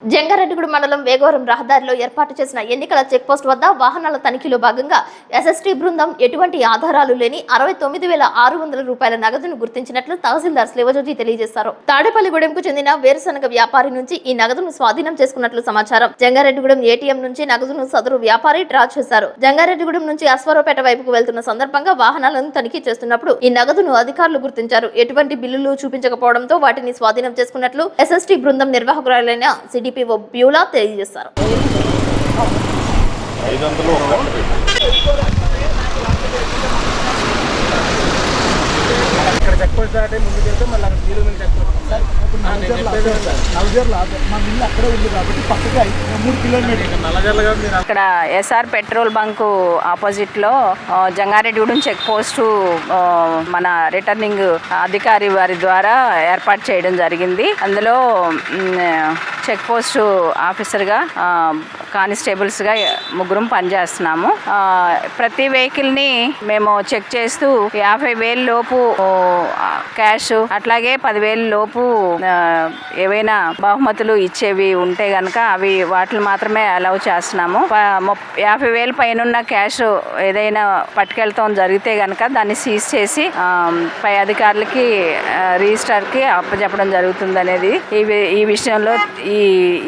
జంగారెడ్డిగూడెం మండలం వేగవరం రహదారిలో ఏర్పాటు చేసిన ఎన్నికల చెక్పోస్ట్ వద్ద వాహనాల తనిఖీలో భాగంగా ఎస్ఎస్టీ బృందం ఎటువంటి ఆధారాలు లేని 69,600 రూపాయల నగదును గుర్తించినట్లు తహసీల్దార్ శివజోజి తెలియజేశారు. తాడేపల్లిగూడెంకు చెందిన వేరుశనగ వ్యాపారి నుంచి ఈ నగదును స్వాధీనం చేసుకున్నట్లు సమాచారం. జంగారెడ్డిగూడెం ఏటీఎం నుంచి నగదును సదరు వ్యాపారి డ్రా చేశారు. జంగారెడ్డిగూడెం నుంచి అశ్వారావుపేట వైపుకు వెళ్తున్న సందర్భంగా వాహనాలను తనిఖీ చేస్తున్నప్పుడు ఈ నగదును అధికారులు గుర్తించారు. ఎటువంటి బిల్లులు చూపించకపోవడంతో వాటిని స్వాధీనం చేసుకున్నట్లు ఎస్ఎస్టీ బృందం నిర్వాహకురాలైన సిడిపిఓ బ్యూలా తెలియజేశారు. ఇక్కడ ఎస్ఆర్ పెట్రోల్ బంకు ఆపోజిట్ లో జంగారెడ్డిగూడెం చెక్ పోస్ట్ మన రిటర్నింగ్ అధికారి వారి ద్వారా ఏర్పాటు చేయడం జరిగింది. అందులో చెక్ పోస్ట్ ఆఫీసర్ గా కానిస్టేబుల్స్ గా ముగ్గురం పనిచేస్తున్నాము. ప్రతి వెహికల్ ని మేము చెక్ చేస్తూ 50,000 లోపు క్యాష్, అట్లాగే 10,000 లోపు ఏవైనా బహుమతులు ఇచ్చేవి ఉంటే గనక అవి వాటిని మాత్రమే అలౌ చేస్తున్నాము. 50,000 పైన క్యాష్ ఏదైనా పట్టుకెళ్తాం జరిగితే గనక దాన్ని సీజ్ చేసి పై అధికారులకి రిజిస్టర్ కి అప్పచెప్పడం జరుగుతుంది అనేది ఈ విషయంలో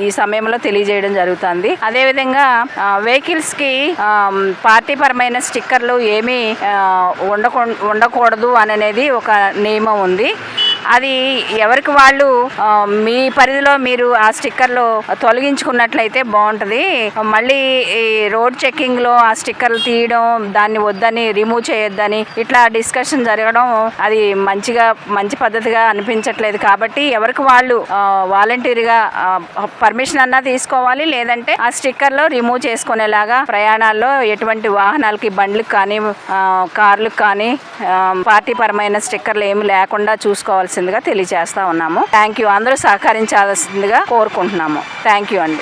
ఈ సమయంలో తెలియజేయడం జరుగుతుంది. అదేవిధంగా వెహికల్స్ కి పార్టీ పరమైన స్టిక్కర్లు ఏమీ ఉండకూడదు అనేది ఒక నియమం ఉంది. అది ఎవరికి వాళ్ళు మీ పరిధిలో మీరు ఆ స్టిక్కర్లు తొలగించుకున్నట్లయితే బాగుంటుంది. మళ్ళీ ఈ రోడ్ చెక్కింగ్ లో ఆ స్టిక్కర్లు తీయడం, దాన్ని వద్దని రిమూవ్ చేయొద్దని ఇట్లా డిస్కషన్ జరగడం అది మంచి పద్ధతిగా అనిపించట్లేదు. కాబట్టి ఎవరికి వాళ్ళు వాలంటీర్గా పర్మిషన్ అన్నా తీసుకోవాలి, లేదంటే ఆ స్టిక్కర్లో రిమూవ్ చేసుకునేలాగా ప్రయాణాల్లో ఎటువంటి వాహనాలకి, బండ్లకు కానీ కార్లకు కానీ పార్టీ పరమైన స్టిక్కర్లు ఏమి లేకుండా చూసుకోవాల్సిందిగా తెలియజేస్తా ఉన్నాము. Thank you. అందరూ సహకరించాల్సిందిగా కోరుకుంటున్నాము. థ్యాంక్ యూ అండి.